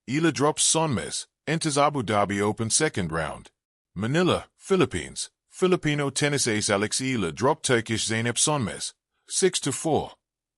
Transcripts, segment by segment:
Eala drops Sonmez, enters Abu Dhabi Open second round. Manila, Philippines. Filipino tennis ace Alex Eala dropped Turkish Zeynep Sonmez 6-4,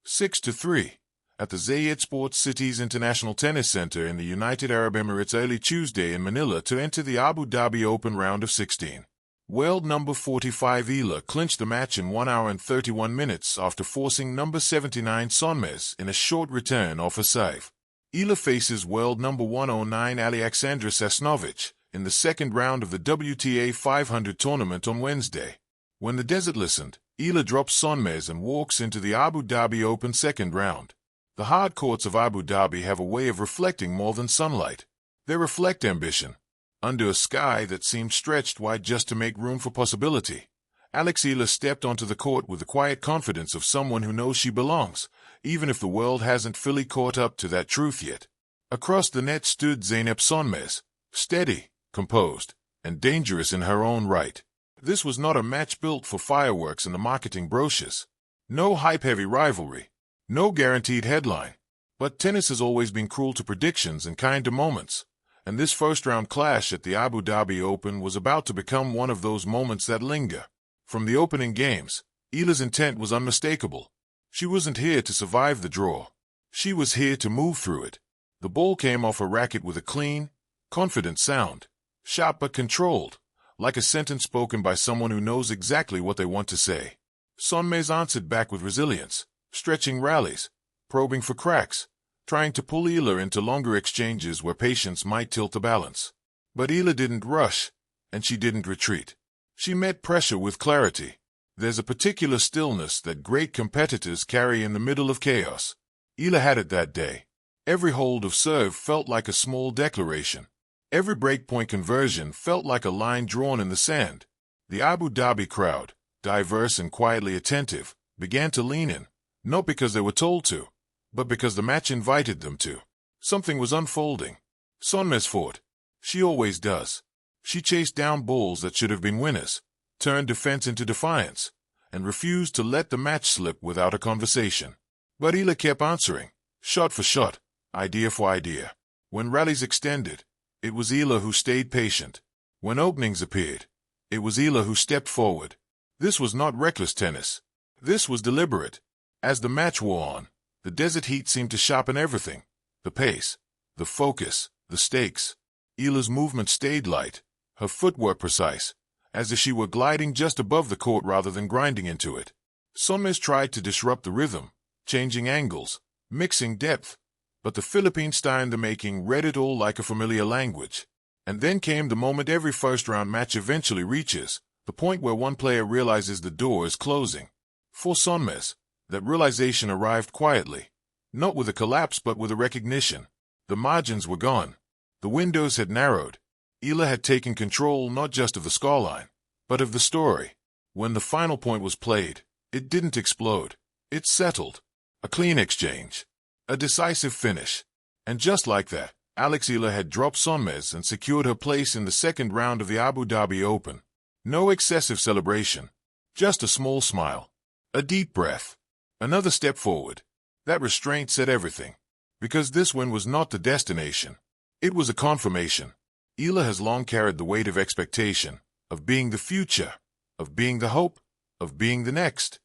6-3 at the Zayed Sports Cities International Tennis Center in the United Arab Emirates early Tuesday in Manila to enter the Abu Dhabi Open round of 16. World number 45 Eala clinched the match in 1 hour and 31 minutes after forcing number 79 Sonmez in a short return off a serve. Eala faces world number 109 Alexandra Sasnovich in the second round of the WTA 500 tournament on Wednesday. When the desert listened, Eala drops Sonmez and walks into the Abu Dhabi Open second round. The hard courts of Abu Dhabi have a way of reflecting more than sunlight. They reflect ambition. Under a sky that seemed stretched wide just to make room for possibility, Alex Eala stepped onto the court with the quiet confidence of someone who knows she belongs, even if the world hasn't fully caught up to that truth yet. Across the net stood Zeynep Sonmez, steady, composed, and dangerous in her own right. This was not a match built for fireworks and the marketing brochures. No hype-heavy rivalry. No guaranteed headline. But tennis has always been cruel to predictions and kind to moments, and this first-round clash at the Abu Dhabi Open was about to become one of those moments that linger. From the opening games, Eala's intent was unmistakable. She wasn't here to survive the draw. She was here to move through it. The ball came off her racket with a clean, confident sound. Sharp but controlled, like a sentence spoken by someone who knows exactly what they want to say. Sonmez answered back with resilience, stretching rallies, probing for cracks, trying to pull Eala into longer exchanges where patience might tilt the balance. But Eala didn't rush, and she didn't retreat. She met pressure with clarity. There's a particular stillness that great competitors carry in the middle of chaos. Eala had it that day. Every hold of serve felt like a small declaration. Every breakpoint conversion felt like a line drawn in the sand. The Abu Dhabi crowd, diverse and quietly attentive, began to lean in, not because they were told to, but because the match invited them to. Something was unfolding. Sonmez fought. She always does. She chased down balls that should have been winners, turned defense into defiance, and refused to let the match slip without a conversation. But Eala kept answering, shot for shot, idea for idea. When rallies extended, it was Eala who stayed patient. When openings appeared, it was Eala who stepped forward. This was not reckless tennis. This was deliberate. As the match wore on, the desert heat seemed to sharpen everything. The pace, the focus, the stakes. Eala's movement stayed light, her footwork precise, as if she were gliding just above the court rather than grinding into it. Sonmez tried to disrupt the rhythm, changing angles, mixing depth, but the Philippine star in the making read it all like a familiar language. And then came the moment every first-round match eventually reaches, the point where one player realizes the door is closing. For Sonmez, that realization arrived quietly, not with a collapse but with a recognition. The margins were gone. The windows had narrowed. Eala had taken control not just of the scoreline, but of the story. When the final point was played, it didn't explode. It settled. A clean exchange. A decisive finish. And just like that, Alex Eala had dropped Sonmez and secured her place in the second round of the Abu Dhabi Open. No excessive celebration. Just a small smile. A deep breath. Another step forward. That restraint said everything. Because this win was not the destination. It was a confirmation. Eala has long carried the weight of expectation, of being the future, of being the hope, of being the next.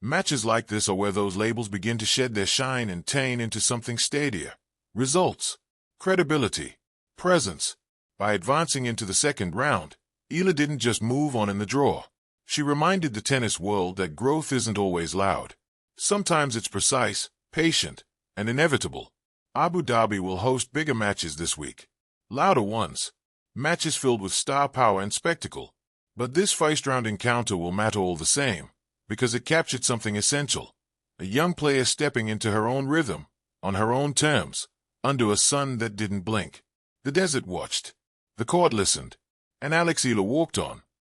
Matches like this are where those labels begin to shed their shine and turn into something steadier. Results, credibility, presence. By advancing into the second round, Eala didn't just move on in the draw. She reminded the tennis world that growth isn't always loud. Sometimes it's precise, patient, and inevitable. Abu Dhabi will host bigger matches this week. Louder ones. Matches filled with star power and spectacle. But this first-round encounter will matter all the same, because it captured something essential. A young player stepping into her own rhythm, on her own terms, under a sun that didn't blink. The desert watched. The court listened. And Alex Eala walked on,